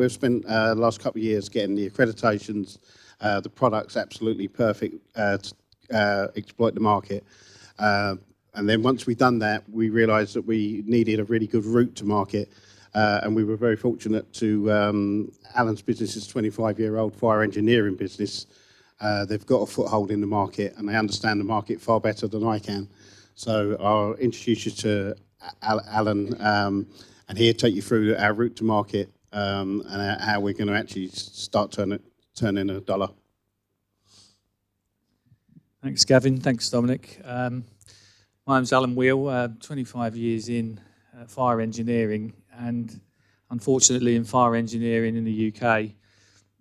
we've spent the last couple of years getting the accreditations. The product's absolutely perfect to exploit the market. And then once we've done that, we realised that we needed a really good route to market. And we were very fortunate to, Alan's business is a 25-year-old fire engineering business. They've got a foothold in the market and they understand the market far better than I can. So I'll introduce you to Alan and he'll take you through our route to market and how we're going to actually start turning a dollar. Thanks, Gavin. Thanks, Dominic. My name's Alan Wheel, 25 years in fire engineering, and unfortunately in fire engineering in the UK,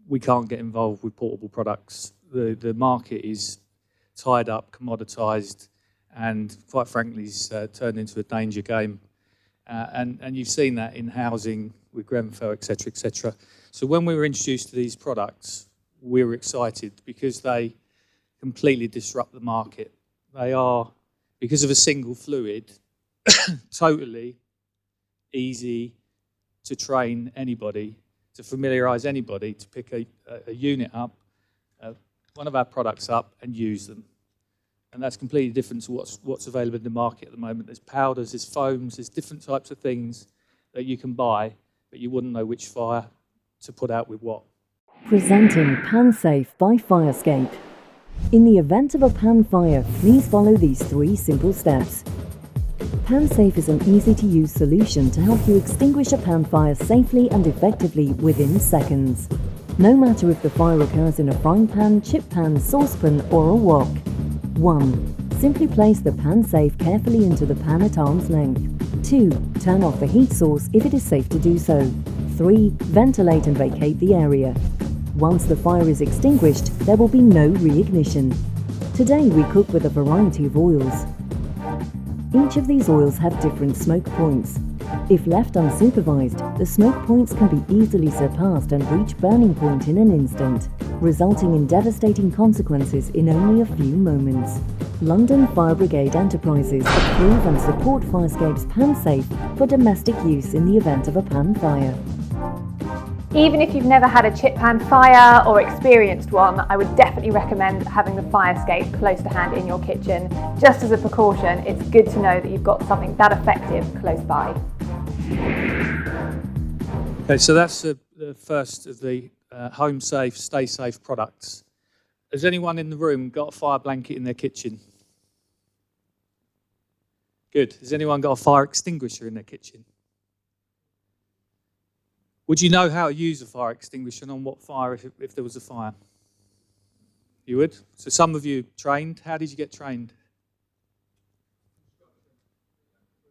we can't get involved with portable products. The market is tied up, commoditised, and quite frankly, it's turned into a danger game. And you've seen that in housing with Grenfell, etc., etc. So when we were introduced to these products, we were excited because they completely disrupt the market. They are, because of a single fluid, totally easy to train anybody, to familiarise anybody to pick a unit up, one of our products up and use them. And that's completely different to what's available in the market at the moment. There's powders, there's foams, there's different types of things that you can buy, but you wouldn't know which fire to put out with what. Presenting PanSafe by Firescape. In the event of a pan fire, please follow these 3 simple steps. PanSafe is an easy-to-use solution to help you extinguish a pan fire safely and effectively within seconds. No matter if the fire occurs in a frying pan, chip pan, saucepan or a wok. 1. Simply place the PanSafe carefully into the pan at arm's length. 2. Turn off the heat source if it is safe to do so. 3. Ventilate and vacate the area. Once the fire is extinguished, there will be no reignition. Today we cook with a variety of oils. Each of these oils have different smoke points. If left unsupervised, the smoke points can be easily surpassed and reach burning point in an instant, resulting in devastating consequences in only a few moments. London Fire Brigade Enterprises approve and support Firescape's PanSafe for domestic use in the event of a pan fire. Even if you've never had a chip pan fire or experienced one, I would definitely recommend having the Firescape close to hand in your kitchen. Just as a precaution, it's good to know that you've got something that effective close by. Okay, so that's the first of the home safe, stay safe products. Has anyone in the room got a fire blanket in their kitchen? Good. Has anyone got a fire extinguisher in their kitchen? Would you know how to use a fire extinguisher and on what fire if there was a fire? You would? So some of you trained. How did you get trained?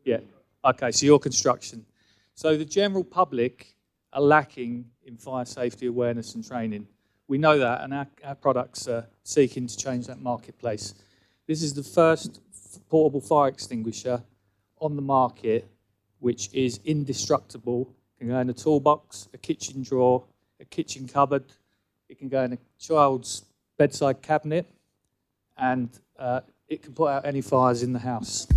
Yeah. Okay, so your construction. So the general public are lacking in fire safety awareness and training. We know that, and our products are seeking to change that marketplace. This is the first portable fire extinguisher on the market which is indestructible. It can go in a toolbox, a kitchen drawer, a kitchen cupboard. It can go in a child's bedside cabinet, and it can put out any fires in the house.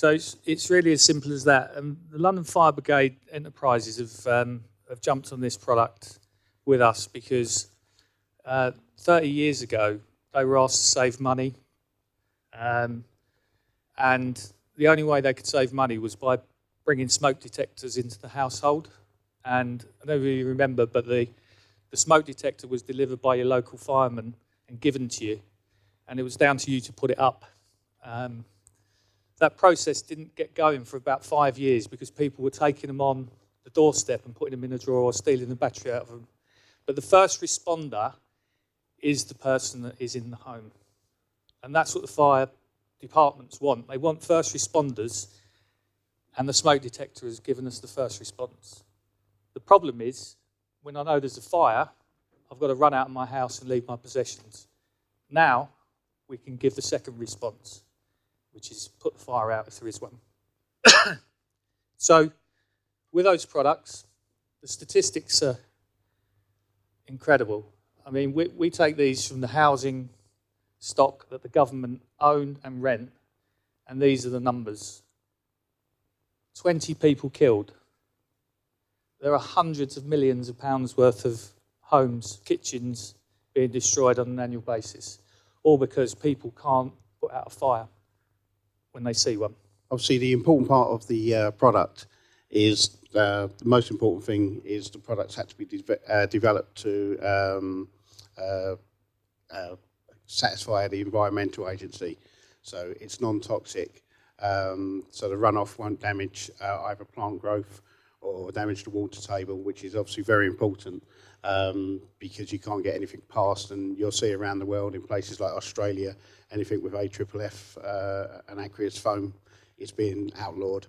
So it's really as simple as that. And the London Fire Brigade enterprises have jumped on this product with us because 30 years ago they were asked to save money, and the only way they could save money was by bringing smoke detectors into the household. And I don't really remember, but the smoke detector was delivered by your local fireman and given to you, and it was down to you to put it up. That process didn't get going for about 5 years because people were taking them on the doorstep and putting them in a drawer or stealing the battery out of them. But the first responder is the person that is in the home. And that's what the fire departments want. They want first responders, and the smoke detector has given us the first response. The problem is, when I know there's a fire, I've got to run out of my house and leave my possessions. Now, we can give the second response, which is put the fire out if there is one. So, with those products, the statistics are incredible. I mean, we take these from the housing stock that the government own and rent, and these are the numbers. 20 people killed. There are hundreds of millions of pounds worth of homes, kitchens being destroyed on an annual basis, all because people can't put out a fire when they see one. Obviously, the important part of the product is the most important thing is the products had to be developed to satisfy the environmental agency. So it's non-toxic, so the runoff won't damage either plant growth or damage the water table, which is obviously very important because you can't get anything past, and you'll see around the world in places like Australia, anything with AFFF and aqueous foam is being outlawed.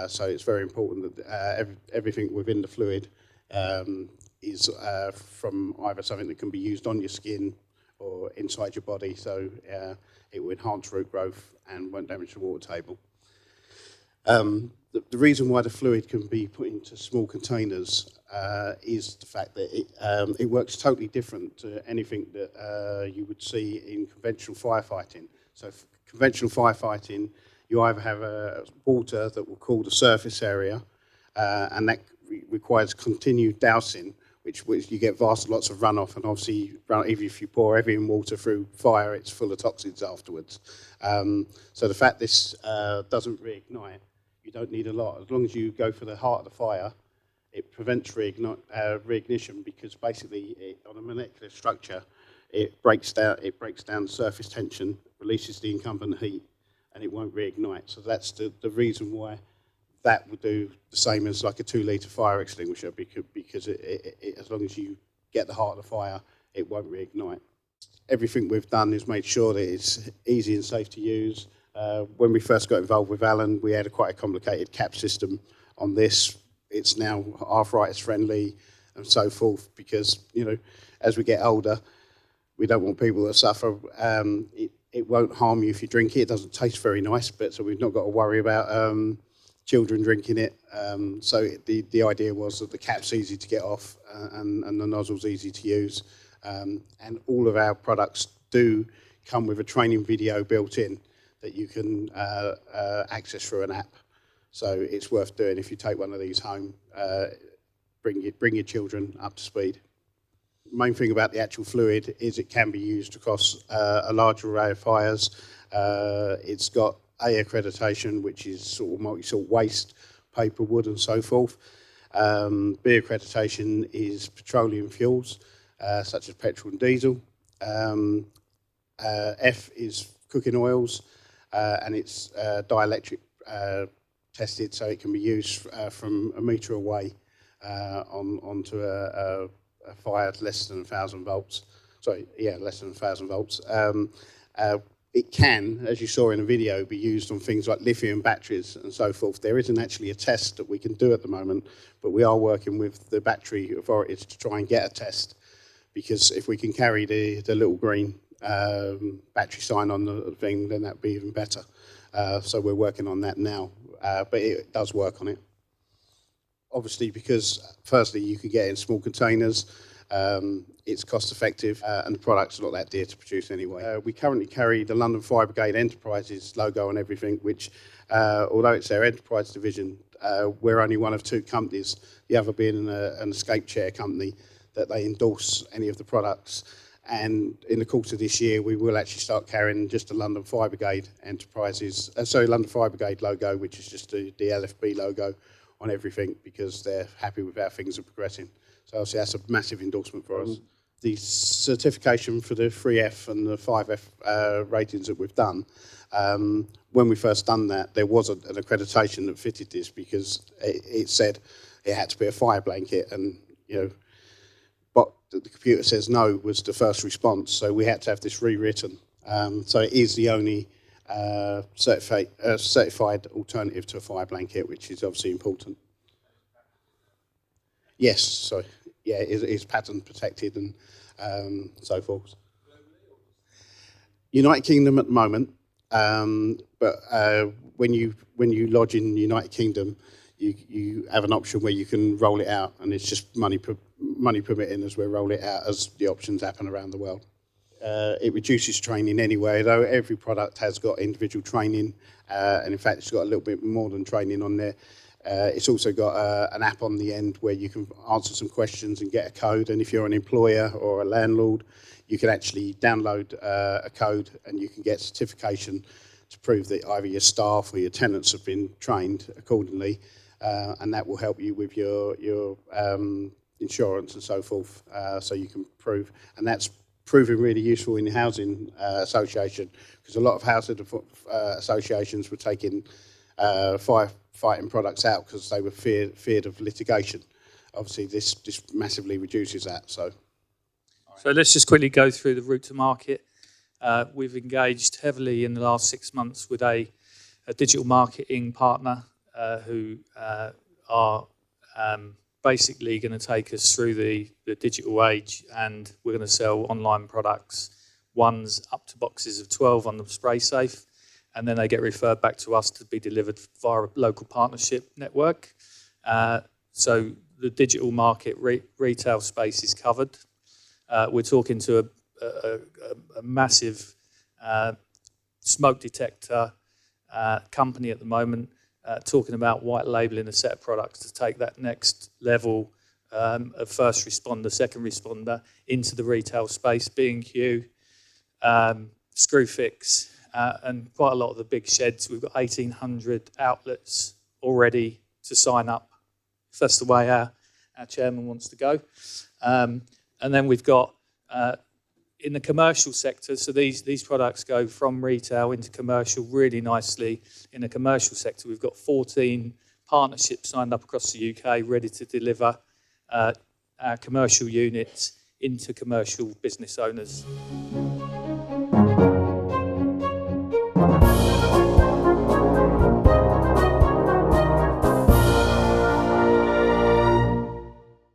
So it's very important that everything within the fluid is from either something that can be used on your skin or inside your body, so it will enhance root growth and won't damage the water table. The reason why the fluid can be put into small containers is the fact that it works totally different to anything that you would see in conventional firefighting. So for conventional firefighting, you either have water that will cool the surface area, and that requires continued dousing, which you get lots of runoff, and obviously even if you pour heavy water through fire, it's full of toxins afterwards. So the fact this doesn't reignite, you don't need a lot. As long as you go for the heart of the fire, it prevents reignition because basically on a molecular structure, it breaks down surface tension, releases the incumbent heat, and it won't reignite. So that's the reason why that would do the same as like a 2-litre fire extinguisher, because as long as you get the heart of the fire, it won't reignite. Everything we've done is made sure that it's easy and safe to use. When we first got involved with Alan, we had quite a complicated cap system on this. It's now arthritis friendly and so forth, because, you know, as we get older, we don't want people to suffer. It won't harm you if you drink it. It doesn't taste very nice, but so we've not got to worry about children drinking it. So the idea was that the cap's easy to get off and the nozzle's easy to use. And all of our products do come with a training video built in that you can access through an app. So it's worth doing if you take one of these home. Bring your children up to speed. Main thing about the actual fluid is it can be used across a large array of fires. It's got A accreditation, which is sort of multi-sort waste, paper, wood, and so forth. B accreditation is petroleum fuels, such as petrol and diesel. F is cooking oils, and it's dielectric tested, so it can be used from a metre away onto a fire less than 1,000 volts. Sorry, yeah, less than 1,000 volts. It can, as you saw in the video, be used on things like lithium batteries and so forth. There isn't actually a test that we can do at the moment, but we are working with the battery authorities to try and get a test, because if we can carry the little green battery sign on the thing, then that'd be even better. So we're working on that now, but it does work on it. Obviously, because firstly you can get it in small containers, It's cost effective and the product's not that dear to produce anyway. We currently carry the London Fire Brigade Enterprises logo and everything, which although it's their enterprise division, we're only one of 2 companies, the other being an escape chair company, that they endorse any of the products. And in the course of this year, we will actually start carrying just the London Fire Brigade Enterprises, London Fire Brigade logo, which is just the LFB logo on everything, because they're happy with how things are progressing. So obviously that's a massive endorsement for us. The certification for the 3F and the 5F ratings that we've done, when we first done that, there was an accreditation that fitted this, because it said it had to be a fire blanket, and but the computer says no was the first response, so we had to have this rewritten. So it is the only certified alternative to a fire blanket, which is obviously important. Yes, so yeah, it's patent protected and so forth. United Kingdom at the moment, but when you lodge in United Kingdom, you have an option where you can roll it out, and it's just money permitting as we roll it out as the options happen around the world. It reduces training anyway, though every product has got individual training, and in fact it's got a little bit more than training on there. It's also got an app on the end where you can answer some questions and get a code, and if you're an employer or a landlord, you can actually download a code and you can get certification to prove that either your staff or your tenants have been trained accordingly, and that will help you with your insurance and so forth, so you can prove, and that's proving really useful in the housing association, because a lot of housing associations were taking firefighting products out because they were feared of litigation. Obviously, this massively reduces that. So let's just quickly go through the route to market. We've engaged heavily in the last 6 months with a digital marketing partner who are basically going to take us through the digital age, and we're going to sell online products, ones up to boxes of 12 on the spray safe, and then they get referred back to us to be delivered via a local partnership network. So the digital market retail space is covered. We're talking to a massive smoke detector company at the moment, talking about white labelling a set of products to take that next level of first responder, second responder into the retail space, B&Q, Screwfix, and quite a lot of the big sheds. We've got 1,800 outlets already to sign up, if that's the way our chairman wants to go. And then we've got in the commercial sector, so these products go from retail into commercial really nicely. In the commercial sector, we've got 14 partnerships signed up across the UK, ready to deliver our commercial units into commercial business owners.